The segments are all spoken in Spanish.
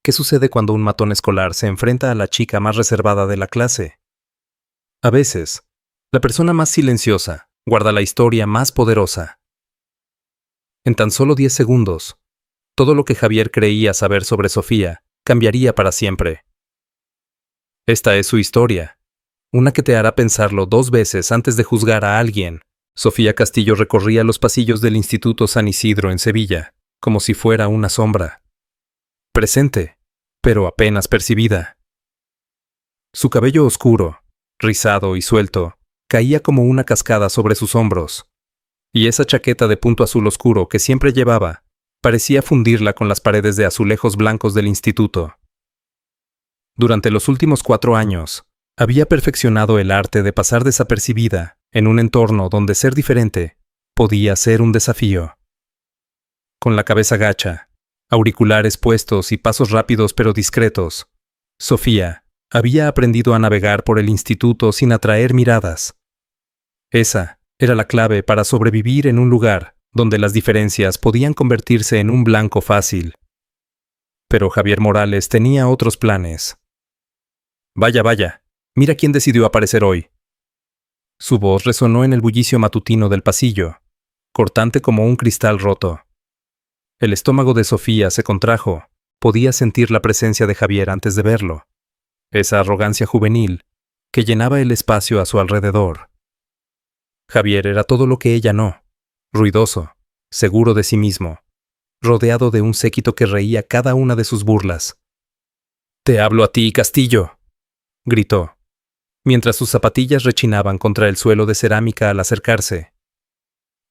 ¿Qué sucede cuando un matón escolar se enfrenta a la chica más reservada de la clase? A veces, la persona más silenciosa guarda la historia más poderosa. En tan solo 10 segundos, todo lo que Javier creía saber sobre Sofía cambiaría para siempre. Esta es su historia, una que te hará pensarlo 2 veces antes de juzgar a alguien. Sofía Castillo recorría los pasillos del Instituto San Isidro en Sevilla, como si fuera una sombra. Presente, pero apenas percibida. Su cabello oscuro, rizado y suelto, caía como una cascada sobre sus hombros. Y esa chaqueta de punto azul oscuro que siempre llevaba, parecía fundirla con las paredes de azulejos blancos del instituto. Durante los últimos 4 años, había perfeccionado el arte de pasar desapercibida en un entorno donde ser diferente podía ser un desafío. Con la cabeza gacha, auriculares puestos y pasos rápidos pero discretos, Sofía había aprendido a navegar por el instituto sin atraer miradas. Esa era la clave para sobrevivir en un lugar donde las diferencias podían convertirse en un blanco fácil. Pero Javier Morales tenía otros planes. Vaya, vaya, mira quién decidió aparecer hoy. Su voz resonó en el bullicio matutino del pasillo, cortante como un cristal roto. El estómago de Sofía se contrajo, podía sentir la presencia de Javier antes de verlo. Esa arrogancia juvenil que llenaba el espacio a su alrededor. Javier era todo lo que ella no, ruidoso, seguro de sí mismo, rodeado de un séquito que reía cada una de sus burlas. «Te hablo a ti, Castillo», gritó, mientras sus zapatillas rechinaban contra el suelo de cerámica al acercarse.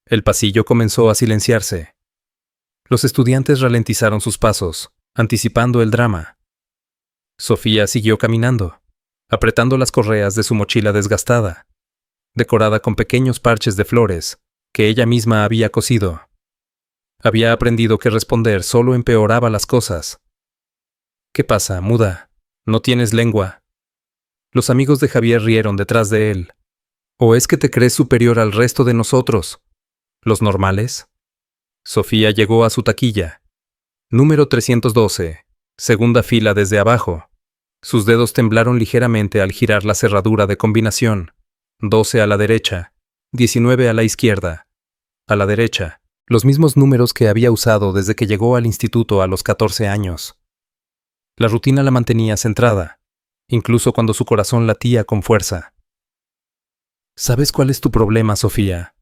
El pasillo comenzó a silenciarse. Los estudiantes ralentizaron sus pasos, anticipando el drama. Sofía siguió caminando, apretando las correas de su mochila desgastada, decorada con pequeños parches de flores que ella misma había cosido. Había aprendido que responder solo empeoraba las cosas. «¿Qué pasa, muda? ¿No tienes lengua?» Los amigos de Javier rieron detrás de él. «¿O es que te crees superior al resto de nosotros, los normales?» Sofía llegó a su taquilla. Número 312, segunda fila desde abajo. Sus dedos temblaron ligeramente al girar la cerradura de combinación. 12 a la derecha, 19 a la izquierda. A la derecha, los mismos números que había usado desde que llegó al instituto a los 14 años. La rutina la mantenía centrada, incluso cuando su corazón latía con fuerza. «¿Sabes cuál es tu problema, Sofía?»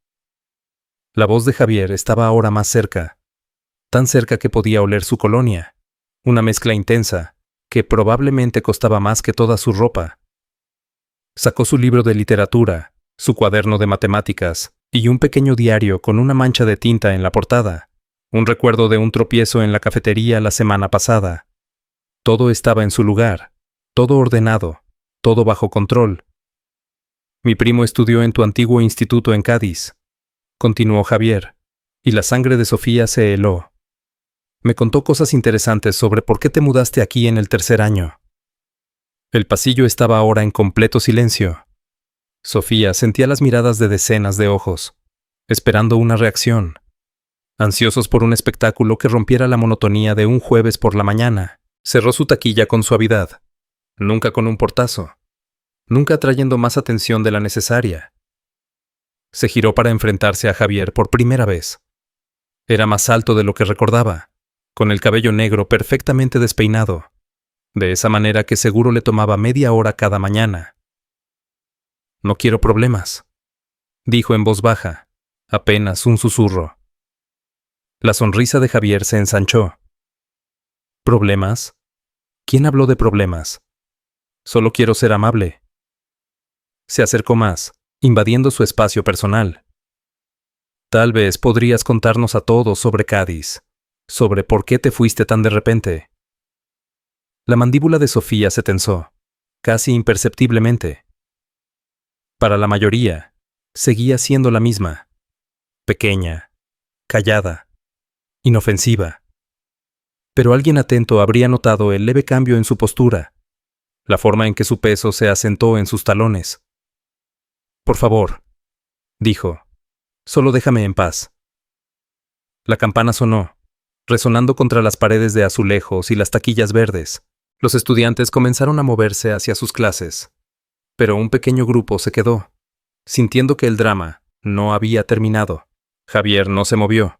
La voz de Javier estaba ahora más cerca, tan cerca que podía oler su colonia, una mezcla intensa, que probablemente costaba más que toda su ropa. Sacó su libro de literatura, su cuaderno de matemáticas y un pequeño diario con una mancha de tinta en la portada, un recuerdo de un tropiezo en la cafetería la semana pasada. Todo estaba en su lugar, todo ordenado, todo bajo control. «Mi primo estudió en tu antiguo instituto en Cádiz», continuó Javier, y la sangre de Sofía se heló. «Me contó cosas interesantes sobre por qué te mudaste aquí en el 3er año». El pasillo estaba ahora en completo silencio. Sofía sentía las miradas de decenas de ojos, esperando una reacción, ansiosos por un espectáculo que rompiera la monotonía de un jueves por la mañana. Cerró su taquilla con suavidad, nunca con un portazo, nunca atrayendo más atención de la necesaria. Se giró para enfrentarse a Javier por primera vez. Era más alto de lo que recordaba, con el cabello negro perfectamente despeinado, de esa manera que seguro le tomaba media hora cada mañana. «No quiero problemas», dijo en voz baja, apenas un susurro. La sonrisa de Javier se ensanchó. «¿Problemas? ¿Quién habló de problemas? Solo quiero ser amable». Se acercó más, invadiendo su espacio personal. «Tal vez podrías contarnos a todos sobre Cádiz, sobre por qué te fuiste tan de repente». La mandíbula de Sofía se tensó, casi imperceptiblemente. Para la mayoría, seguía siendo la misma, pequeña, callada, inofensiva. Pero alguien atento habría notado el leve cambio en su postura, la forma en que su peso se asentó en sus talones. «Por favor», dijo, «solo déjame en paz». La campana sonó, resonando contra las paredes de azulejos y las taquillas verdes. Los estudiantes comenzaron a moverse hacia sus clases, pero un pequeño grupo se quedó, sintiendo que el drama no había terminado. Javier no se movió.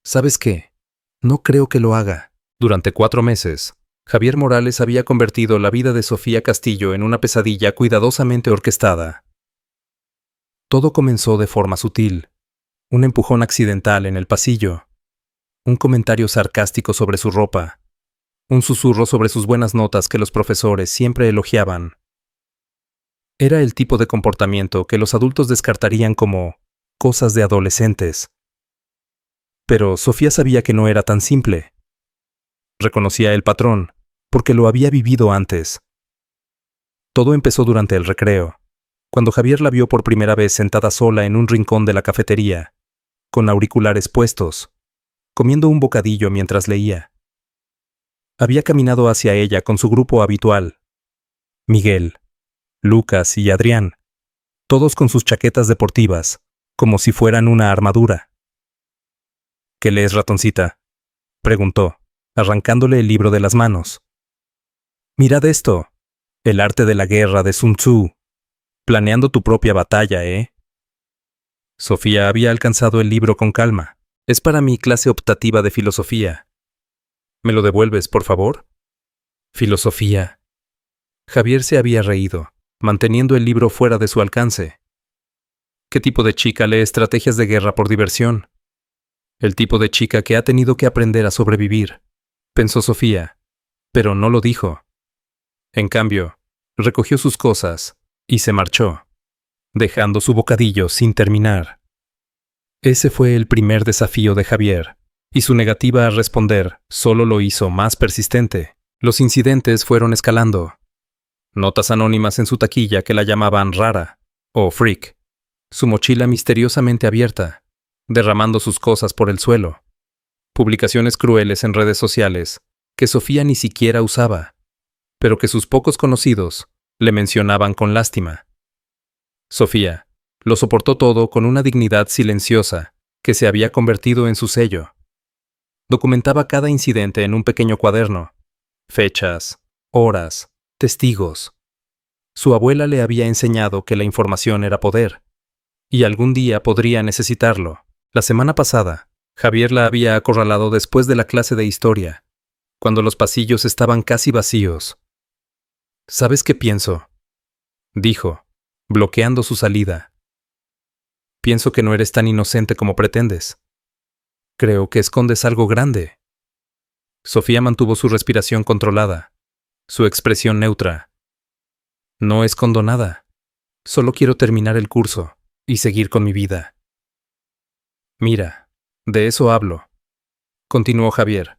¿Sabes qué? No creo que lo haga. Durante 4 meses, Javier Morales había convertido la vida de Sofía Castillo en una pesadilla cuidadosamente orquestada. Todo comenzó de forma sutil. Un empujón accidental en el pasillo. Un comentario sarcástico sobre su ropa. Un susurro sobre sus buenas notas que los profesores siempre elogiaban. Era el tipo de comportamiento que los adultos descartarían como cosas de adolescentes. Pero Sofía sabía que no era tan simple. Reconocía el patrón, porque lo había vivido antes. Todo empezó durante el recreo, cuando Javier la vio por primera vez sentada sola en un rincón de la cafetería, con auriculares puestos, comiendo un bocadillo mientras leía. Había caminado hacia ella con su grupo habitual: Miguel, Lucas y Adrián, todos con sus chaquetas deportivas, como si fueran una armadura. ¿Qué lees, ratoncita?, preguntó, arrancándole el libro de las manos. Mirad esto, El arte de la guerra de Sun Tzu. Planeando tu propia batalla, ¿eh? Sofía había alcanzado el libro con calma. Es para mi clase optativa de filosofía. ¿Me lo devuelves, por favor? Filosofía. Javier se había reído, manteniendo el libro fuera de su alcance. ¿Qué tipo de chica lee estrategias de guerra por diversión? El tipo de chica que ha tenido que aprender a sobrevivir, pensó Sofía, pero no lo dijo. En cambio, recogió sus cosas y se marchó, dejando su bocadillo sin terminar. Ese fue el primer desafío de Javier, y su negativa a responder solo lo hizo más persistente. Los incidentes fueron escalando. Notas anónimas en su taquilla que la llamaban rara, o freak. Su mochila misteriosamente abierta, derramando sus cosas por el suelo. Publicaciones crueles en redes sociales, que Sofía ni siquiera usaba, pero que sus pocos conocidos le mencionaban con lástima. Sofía lo soportó todo con una dignidad silenciosa que se había convertido en su sello. Documentaba cada incidente en un pequeño cuaderno. Fechas, horas, testigos. Su abuela le había enseñado que la información era poder, y algún día podría necesitarlo. La semana pasada, Javier la había acorralado después de la clase de historia, cuando los pasillos estaban casi vacíos. ¿Sabes qué pienso?, dijo, bloqueando su salida. Pienso que no eres tan inocente como pretendes. Creo que escondes algo grande. Sofía mantuvo su respiración controlada, su expresión neutra. No escondo nada. Solo quiero terminar el curso y seguir con mi vida. Mira, de eso hablo, continuó Javier,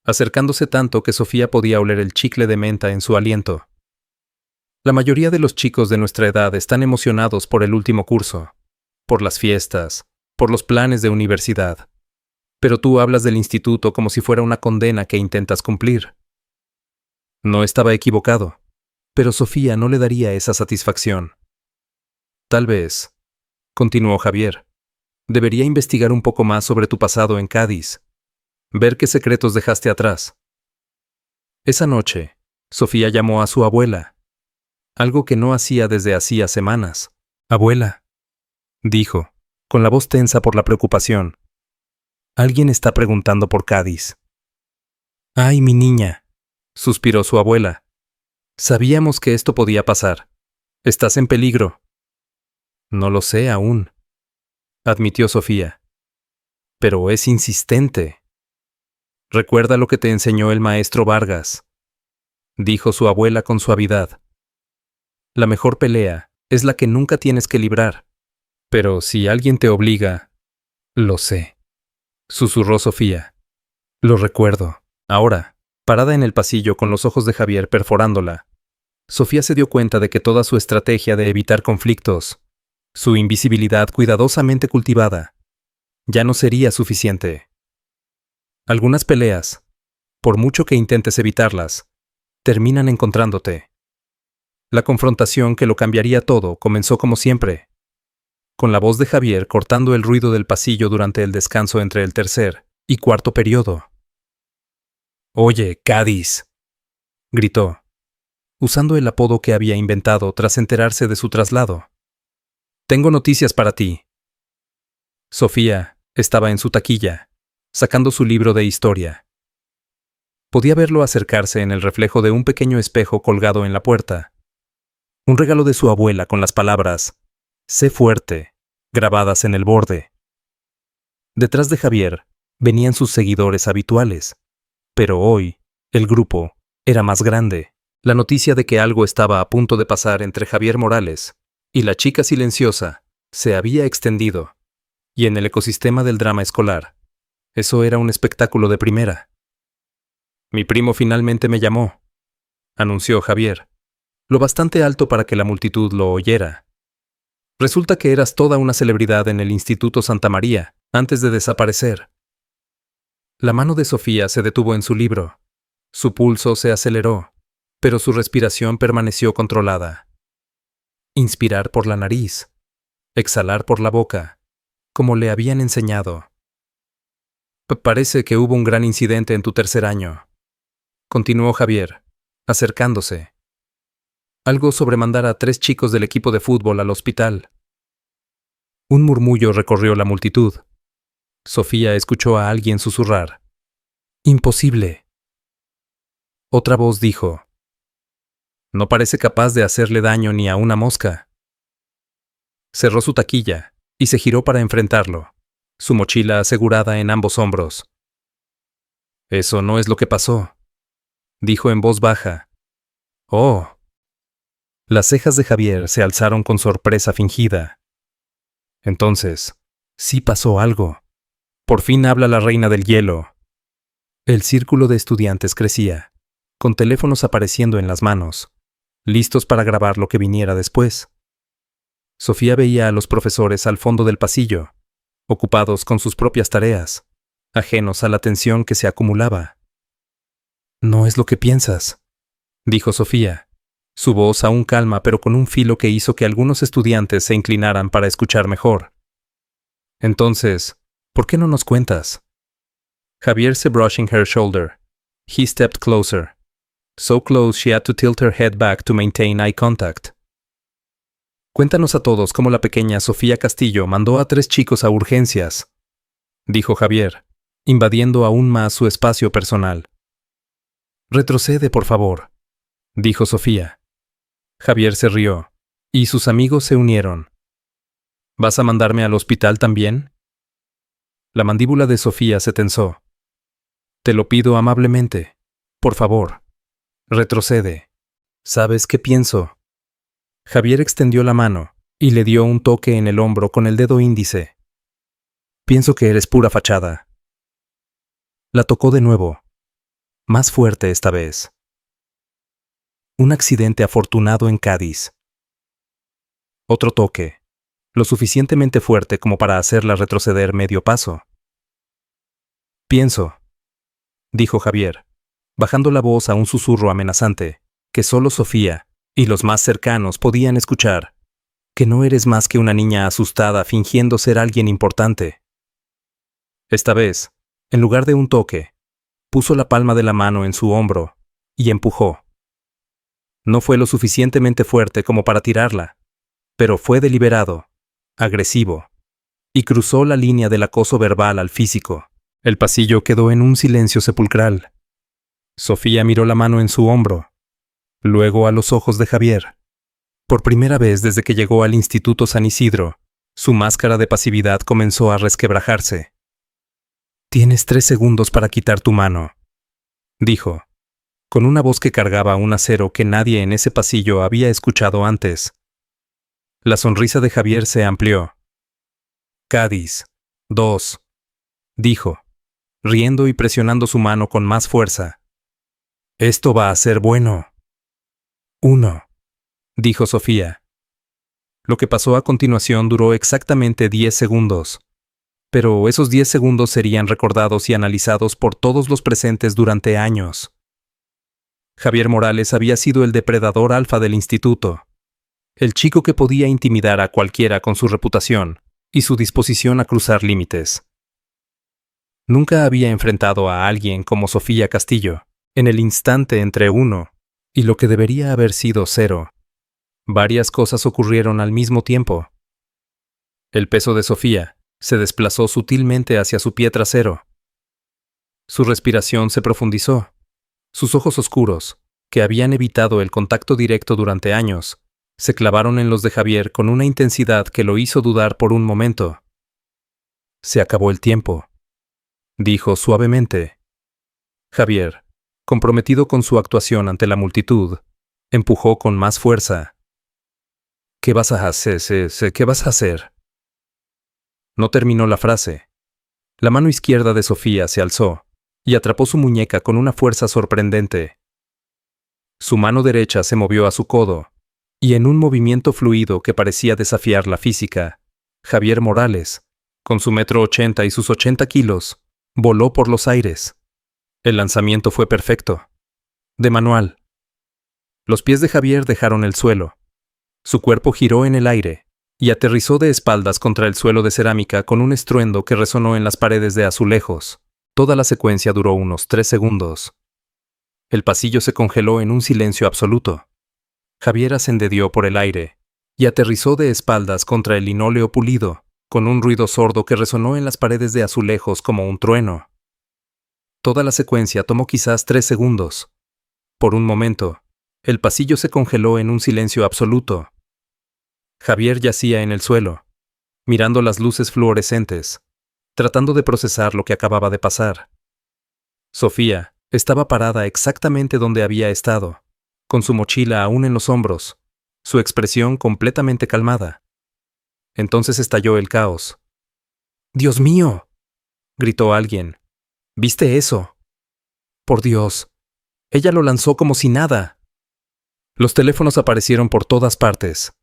acercándose tanto que Sofía podía oler el chicle de menta en su aliento. La mayoría de los chicos de nuestra edad están emocionados por el último curso, por las fiestas, por los planes de universidad. Pero tú hablas del instituto como si fuera una condena que intentas cumplir. No estaba equivocado, pero Sofía no le daría esa satisfacción. Tal vez, continuó Javier, debería investigar un poco más sobre tu pasado en Cádiz, ver qué secretos dejaste atrás. Esa noche, Sofía llamó a su abuela, algo que no hacía desde hacía semanas. Abuela, dijo, con la voz tensa por la preocupación. Alguien está preguntando por Cádiz. Ay, mi niña, suspiró su abuela. Sabíamos que esto podía pasar. Estás en peligro. No lo sé aún, admitió Sofía. Pero es insistente. Recuerda lo que te enseñó el maestro Vargas, dijo su abuela con suavidad. La mejor pelea es la que nunca tienes que librar. Pero si alguien te obliga... Lo sé, susurró Sofía. Lo recuerdo. Ahora, parada en el pasillo con los ojos de Javier perforándola, Sofía se dio cuenta de que toda su estrategia de evitar conflictos, su invisibilidad cuidadosamente cultivada, ya no sería suficiente. Algunas peleas, por mucho que intentes evitarlas, terminan encontrándote. La confrontación que lo cambiaría todo comenzó como siempre, con la voz de Javier cortando el ruido del pasillo durante el descanso entre el tercer y cuarto periodo. «Oye, Cádiz», gritó, usando el apodo que había inventado tras enterarse de su traslado. «Tengo noticias para ti». Sofía estaba en su taquilla, sacando su libro de historia. Podía verlo acercarse en el reflejo de un pequeño espejo colgado en la puerta. Un regalo de su abuela con las palabras «Sé fuerte», grabadas en el borde. Detrás de Javier venían sus seguidores habituales, pero hoy el grupo era más grande. La noticia de que algo estaba a punto de pasar entre Javier Morales y la chica silenciosa se había extendido, y en el ecosistema del drama escolar, eso era un espectáculo de primera. «Mi primo finalmente me llamó», anunció Javier, lo bastante alto para que la multitud lo oyera. «Resulta que eras toda una celebridad en el Instituto Santa María antes de desaparecer». La mano de Sofía se detuvo en su libro. Su pulso se aceleró, pero su respiración permaneció controlada. Inspirar por la nariz, exhalar por la boca, como le habían enseñado. «Parece que hubo un gran incidente en tu tercer año», continuó Javier, acercándose. «Algo sobre mandar a 3 chicos del equipo de fútbol al hospital». Un murmullo recorrió la multitud. Sofía escuchó a alguien susurrar: «Imposible». Otra voz dijo: «No parece capaz de hacerle daño ni a una mosca». Cerró su taquilla y se giró para enfrentarlo, su mochila asegurada en ambos hombros. «Eso no es lo que pasó», dijo en voz baja. «Oh». Las cejas de Javier se alzaron con sorpresa fingida. «Entonces, sí pasó algo. Por fin habla la reina del hielo». El círculo de estudiantes crecía, con teléfonos apareciendo en las manos, listos para grabar lo que viniera después. Sofía veía a los profesores al fondo del pasillo, ocupados con sus propias tareas, ajenos a la tensión que se acumulaba. «No es lo que piensas», dijo Sofía, su voz aún calma pero con un filo que hizo que algunos estudiantes se inclinaran para escuchar mejor. «Entonces, ¿por qué no nos cuentas?» Javier se brushing her shoulder. He stepped closer. So close she had to tilt her head back to maintain eye contact. «Cuéntanos a todos cómo la pequeña Sofía Castillo mandó a 3 chicos a urgencias», dijo Javier, invadiendo aún más su espacio personal. «Retrocede, por favor», dijo Sofía. Javier se rió, y sus amigos se unieron. «¿Vas a mandarme al hospital también?» La mandíbula de Sofía se tensó. «Te lo pido amablemente. Por favor. Retrocede. ¿Sabes qué pienso?» Javier extendió la mano y le dio un toque en el hombro con el dedo índice. «Pienso que eres pura fachada». La tocó de nuevo, más fuerte esta vez. Un accidente afortunado en Cádiz. Otro toque, lo suficientemente fuerte como para hacerla retroceder medio paso. «Pienso», dijo Javier, bajando la voz a un susurro amenazante, que solo Sofía y los más cercanos podían escuchar, «que no eres más que una niña asustada fingiendo ser alguien importante». Esta vez, en lugar de un toque, puso la palma de la mano en su hombro y empujó. No fue lo suficientemente fuerte como para tirarla, pero fue deliberado, agresivo, y cruzó la línea del acoso verbal al físico. El pasillo quedó en un silencio sepulcral. Sofía miró la mano en su hombro, luego a los ojos de Javier. Por primera vez desde que llegó al Instituto San Isidro, su máscara de pasividad comenzó a resquebrajarse. «Tienes 3 segundos para quitar tu mano», dijo, con una voz que cargaba un acero que nadie en ese pasillo había escuchado antes. La sonrisa de Javier se amplió. «Cádiz, 2», dijo, riendo y presionando su mano con más fuerza. «Esto va a ser bueno». 1, dijo Sofía. Lo que pasó a continuación duró exactamente 10 segundos. Pero esos 10 segundos serían recordados y analizados por todos los presentes durante años. Javier Morales había sido el depredador alfa del instituto, el chico que podía intimidar a cualquiera con su reputación y su disposición a cruzar límites. Nunca había enfrentado a alguien como Sofía Castillo, en el instante entre 1 y lo que debería haber sido 0. Varias cosas ocurrieron al mismo tiempo. El peso de Sofía se desplazó sutilmente hacia su pie trasero. Su respiración se profundizó. Sus ojos oscuros, que habían evitado el contacto directo durante años, se clavaron en los de Javier con una intensidad que lo hizo dudar por un momento. Se acabó el tiempo, dijo suavemente. Javier, comprometido con su actuación ante la multitud, empujó con más fuerza. ¿Qué vas a hacer? ¿Qué vas a hacer? No terminó la frase. La mano izquierda de Sofía se alzó y atrapó su muñeca con una fuerza sorprendente. Su mano derecha se movió a su codo, y en un movimiento fluido que parecía desafiar la física, Javier Morales, con su 1,80 m y sus 80 kilos, voló por los aires. El lanzamiento fue perfecto. De manual. Los pies de Javier dejaron el suelo. Su cuerpo giró en el aire y aterrizó de espaldas contra el suelo de cerámica con un estruendo que resonó en las paredes de azulejos. Toda la secuencia duró unos 3 segundos. El pasillo se congeló en un silencio absoluto. Javier ascendió por el aire y aterrizó de espaldas contra el linóleo pulido, con un ruido sordo que resonó en las paredes de azulejos como un trueno. Toda la secuencia tomó quizás 3 segundos. Por un momento, el pasillo se congeló en un silencio absoluto. Javier yacía en el suelo, mirando las luces fluorescentes, tratando de procesar lo que acababa de pasar. Sofía estaba parada exactamente donde había estado, con su mochila aún en los hombros, su expresión completamente calmada. Entonces estalló el caos. ¡Dios mío!, gritó alguien. ¿Viste eso? Por Dios, ella lo lanzó como si nada. Los teléfonos aparecieron por todas partes,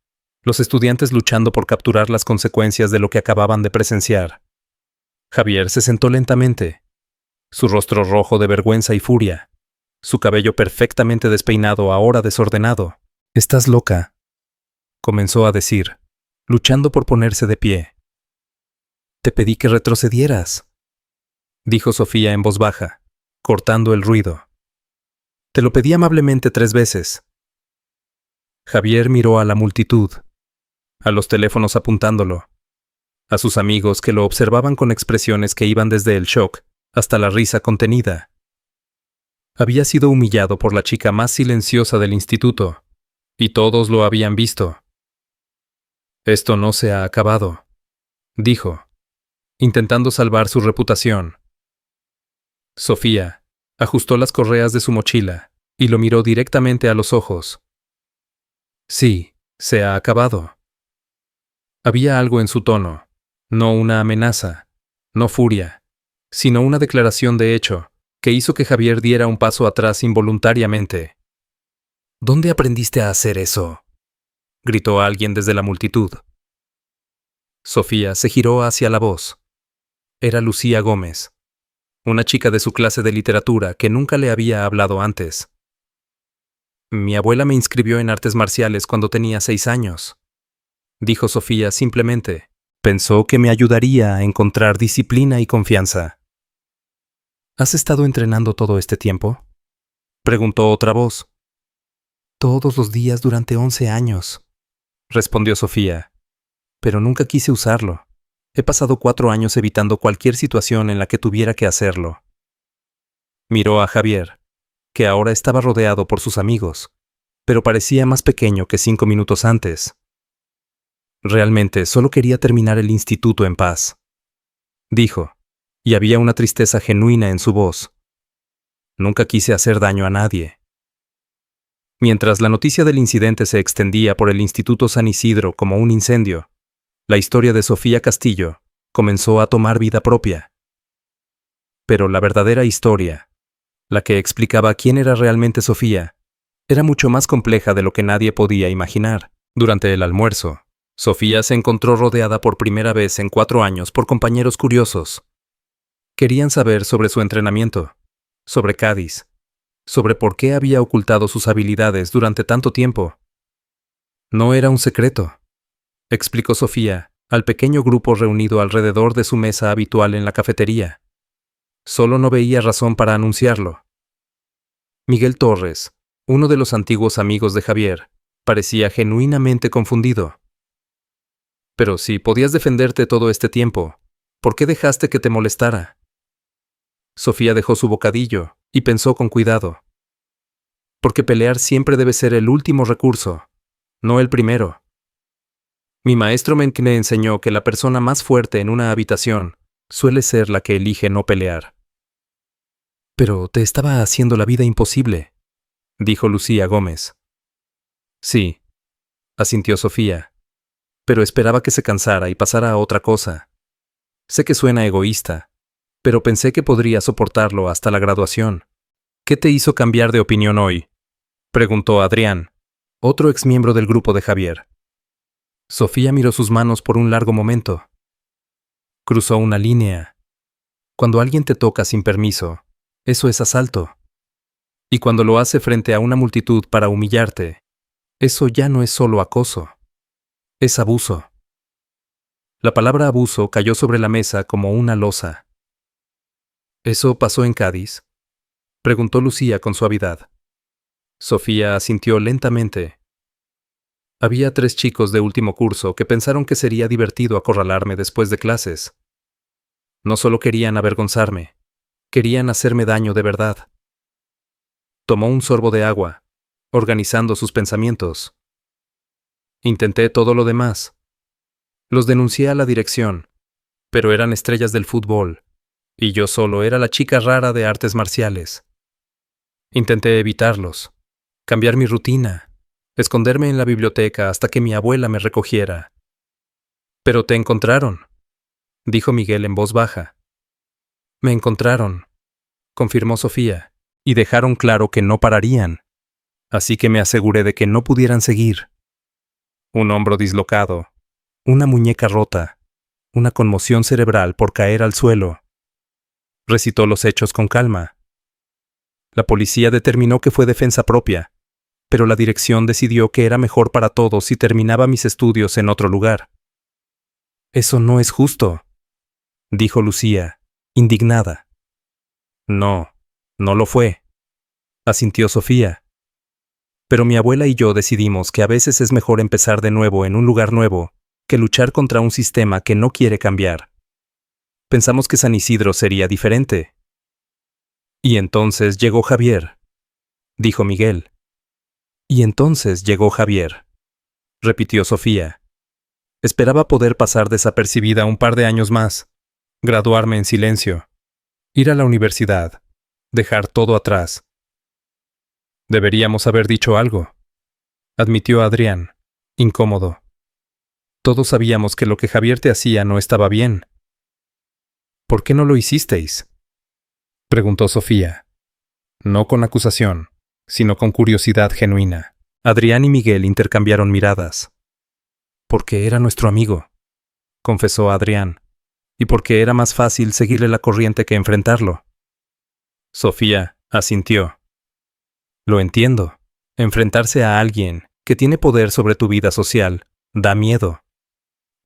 los estudiantes luchando por capturar las consecuencias de lo que acababan de presenciar. Javier se sentó lentamente, su rostro rojo de vergüenza y furia, su cabello perfectamente despeinado ahora desordenado. «Estás loca», comenzó a decir, luchando por ponerse de pie. «Te pedí que retrocedieras», dijo Sofía en voz baja, cortando el ruido. «Te lo pedí amablemente 3 veces». Javier miró a la multitud, a los teléfonos apuntándolo, a sus amigos que lo observaban con expresiones que iban desde el shock hasta la risa contenida. Había sido humillado por la chica más silenciosa del instituto, y todos lo habían visto. «Esto no se ha acabado», dijo, intentando salvar su reputación. Sofía ajustó las correas de su mochila y lo miró directamente a los ojos. «Sí, se ha acabado». Había algo en su tono, no una amenaza, no furia, sino una declaración de hecho que hizo que Javier diera un paso atrás involuntariamente. «¿Dónde aprendiste a hacer eso?», gritó alguien desde la multitud. Sofía se giró hacia la voz. Era Lucía Gómez, una chica de su clase de literatura que nunca le había hablado antes. «Mi abuela me inscribió en artes marciales cuando tenía 6 años», dijo Sofía simplemente. «Pensó que me ayudaría a encontrar disciplina y confianza». «¿Has estado entrenando todo este tiempo?», preguntó otra voz. «Todos los días durante 11 años», respondió Sofía. «Pero nunca quise usarlo. He pasado 4 años evitando cualquier situación en la que tuviera que hacerlo». Miró a Javier, que ahora estaba rodeado por sus amigos, pero parecía más pequeño que 5 minutos antes. «Realmente solo quería terminar el instituto en paz», dijo, y había una tristeza genuina en su voz. «Nunca quise hacer daño a nadie». Mientras la noticia del incidente se extendía por el Instituto San Isidro como un incendio, la historia de Sofía Castillo comenzó a tomar vida propia. Pero la verdadera historia, la que explicaba quién era realmente Sofía, era mucho más compleja de lo que nadie podía imaginar. Durante el almuerzo, Sofía se encontró rodeada por primera vez en 4 años por compañeros curiosos. Querían saber sobre su entrenamiento, sobre Cádiz, sobre por qué había ocultado sus habilidades durante tanto tiempo. «No era un secreto», explicó Sofía al pequeño grupo reunido alrededor de su mesa habitual en la cafetería. Solo no veía razón para anunciarlo. Miguel Torres, uno de los antiguos amigos de Javier, parecía genuinamente confundido. Pero si podías defenderte todo este tiempo, ¿por qué dejaste que te molestara? Sofía dejó su bocadillo y pensó con cuidado. Porque pelear siempre debe ser el último recurso, no el primero. Mi maestro me enseñó que la persona más fuerte en una habitación suele ser la que elige no pelear. Pero te estaba haciendo la vida imposible, dijo Lucía Gómez. Sí, asintió Sofía, pero esperaba que se cansara y pasara a otra cosa. Sé que suena egoísta, pero pensé que podría soportarlo hasta la graduación. ¿Qué te hizo cambiar de opinión hoy?, preguntó Adrián, otro exmiembro del grupo de Javier. Sofía miró sus manos por un largo momento. Cruzó una línea. Cuando alguien te toca sin permiso, eso es asalto. Y cuando lo hace frente a una multitud para humillarte, eso ya no es solo acoso. Es abuso. La palabra abuso cayó sobre la mesa como una losa. ¿Eso pasó en Cádiz?, preguntó Lucía con suavidad. Sofía asintió lentamente. Había 3 chicos de último curso que pensaron que sería divertido acorralarme después de clases. No solo querían avergonzarme, querían hacerme daño de verdad. Tomó un sorbo de agua, organizando sus pensamientos. Intenté todo lo demás. Los denuncié a la dirección, pero eran estrellas del fútbol, y yo solo era la chica rara de artes marciales. Intenté evitarlos, cambiar mi rutina, esconderme en la biblioteca hasta que mi abuela me recogiera. Pero te encontraron, dijo Miguel en voz baja. Me encontraron, confirmó Sofía, y dejaron claro que no pararían. Así que me aseguré de que no pudieran seguir. Un hombro dislocado, una muñeca rota, una conmoción cerebral por caer al suelo. Recitó los hechos con calma. La policía determinó que fue defensa propia, pero la dirección decidió que era mejor para todos si terminaba mis estudios en otro lugar. Eso no es justo, dijo Lucía, indignada. No, no lo fue, asintió Sofía. Pero mi abuela y yo decidimos que a veces es mejor empezar de nuevo en un lugar nuevo que luchar contra un sistema que no quiere cambiar. Pensamos que San Isidro sería diferente. Y entonces llegó Javier, dijo Miguel. Y entonces llegó Javier, repitió Sofía. Esperaba poder pasar desapercibida un par de años más, graduarme en silencio, ir a la universidad, dejar todo atrás. Deberíamos haber dicho algo, admitió Adrián, incómodo. Todos sabíamos que lo que Javier te hacía no estaba bien. ¿Por qué no lo hicisteis?, preguntó Sofía. No con acusación, sino con curiosidad genuina. Adrián y Miguel intercambiaron miradas. Porque era nuestro amigo, confesó Adrián, y porque era más fácil seguirle la corriente que enfrentarlo. Sofía asintió. Lo entiendo. Enfrentarse a alguien que tiene poder sobre tu vida social da miedo.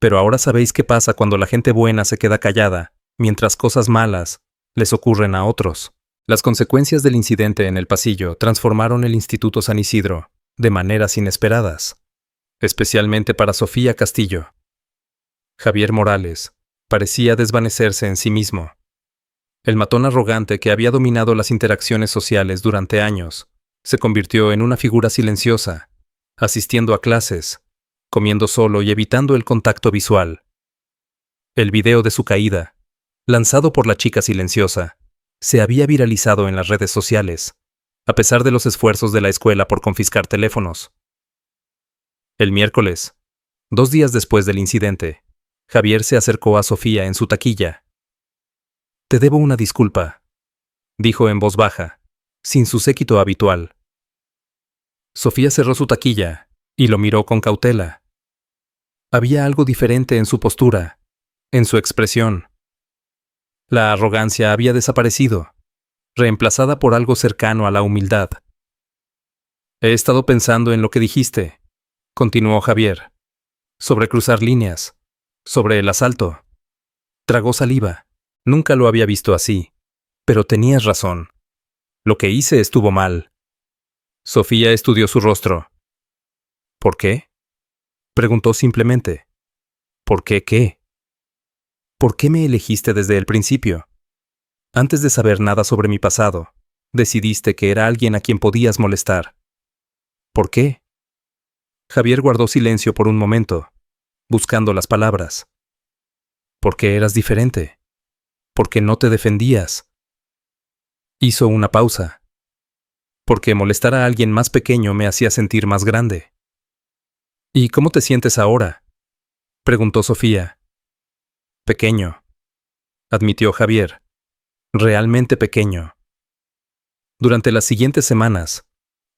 Pero ahora sabéis qué pasa cuando la gente buena se queda callada, mientras cosas malas les ocurren a otros. Las consecuencias del incidente en el pasillo transformaron el Instituto San Isidro de maneras inesperadas, especialmente para Sofía Castillo. Javier Morales parecía desvanecerse en sí mismo. El matón arrogante que había dominado las interacciones sociales durante años se convirtió en una figura silenciosa, asistiendo a clases, comiendo solo y evitando el contacto visual. El video de su caída, lanzado por la chica silenciosa, se había viralizado en las redes sociales, a pesar de los esfuerzos de la escuela por confiscar teléfonos. El miércoles, 2 días después del incidente, Javier se acercó a Sofía en su taquilla. Te debo una disculpa, dijo en voz baja, sin su séquito habitual. Sofía cerró su taquilla y lo miró con cautela. Había algo diferente en su postura, en su expresión. La arrogancia había desaparecido, reemplazada por algo cercano a la humildad. He estado pensando en lo que dijiste, continuó Javier, sobre cruzar líneas, sobre el asalto. Tragó saliva. Nunca lo había visto así, Pero tenías razón. Lo que hice estuvo mal. Sofía estudió su rostro. ¿Por qué? Preguntó simplemente. ¿Por qué qué? ¿Por qué me elegiste desde el principio? Antes de saber nada sobre mi pasado, decidiste que era alguien a quien podías molestar. ¿Por qué? Javier guardó silencio por un momento, buscando las palabras. Porque eras diferente. Porque no te defendías. Hizo una pausa. Porque molestar a alguien más pequeño me hacía sentir más grande. ¿Y cómo te sientes ahora? Preguntó Sofía. Pequeño, admitió Javier. Realmente pequeño. Durante las siguientes semanas,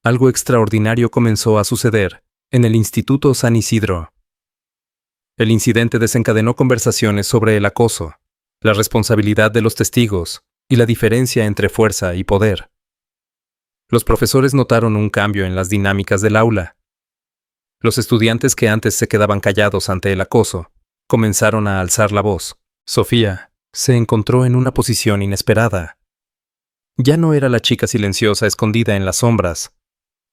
algo extraordinario comenzó a suceder en el Instituto San Isidro. El incidente desencadenó conversaciones sobre el acoso, la responsabilidad de los testigos y la diferencia entre fuerza y poder. Los profesores notaron un cambio en las dinámicas del aula. Los estudiantes que antes se quedaban callados ante el acoso comenzaron a alzar la voz. Sofía se encontró en una posición inesperada. Ya no era la chica silenciosa escondida en las sombras,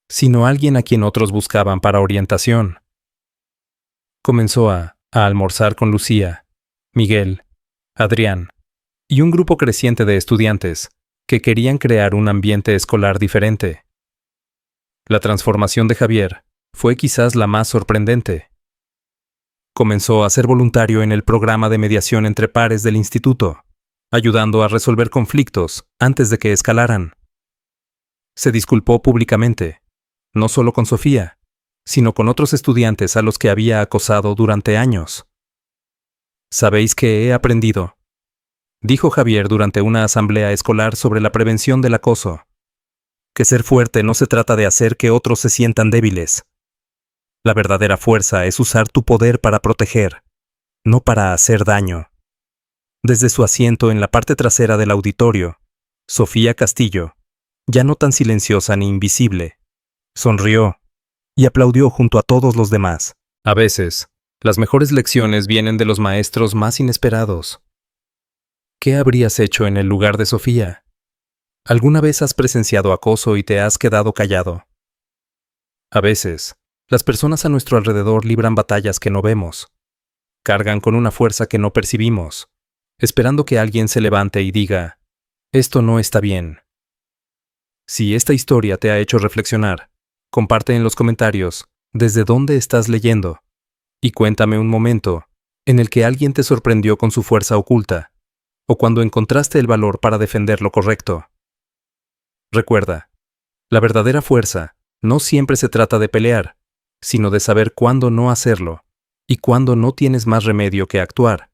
sino alguien a quien otros buscaban para orientación. Comenzó a almorzar con Lucía, Miguel, Adrián y un grupo creciente de estudiantes que querían crear un ambiente escolar diferente. La transformación de Javier fue quizás la más sorprendente. Comenzó a ser voluntario en el programa de mediación entre pares del instituto, ayudando a resolver conflictos antes de que escalaran. Se disculpó públicamente, no solo con Sofía, sino con otros estudiantes a los que había acosado durante años. ¿Sabéis qué he aprendido?, dijo Javier durante una asamblea escolar sobre la prevención del acoso. Que ser fuerte no se trata de hacer que otros se sientan débiles. La verdadera fuerza es usar tu poder para proteger, no para hacer daño. Desde su asiento en la parte trasera del auditorio, Sofía Castillo, ya no tan silenciosa ni invisible, sonrió y aplaudió junto a todos los demás. A veces, las mejores lecciones vienen de los maestros más inesperados. ¿Qué habrías hecho en el lugar de Sofía? ¿Alguna vez has presenciado acoso y te has quedado callado? A veces, las personas a nuestro alrededor libran batallas que no vemos. Cargan con una fuerza que no percibimos, esperando que alguien se levante y diga, esto no está bien. Si esta historia te ha hecho reflexionar, comparte en los comentarios desde dónde estás leyendo y cuéntame un momento en el que alguien te sorprendió con su fuerza oculta o cuando encontraste el valor para defender lo correcto. Recuerda, la verdadera fuerza no siempre se trata de pelear, sino de saber cuándo no hacerlo y cuándo no tienes más remedio que actuar.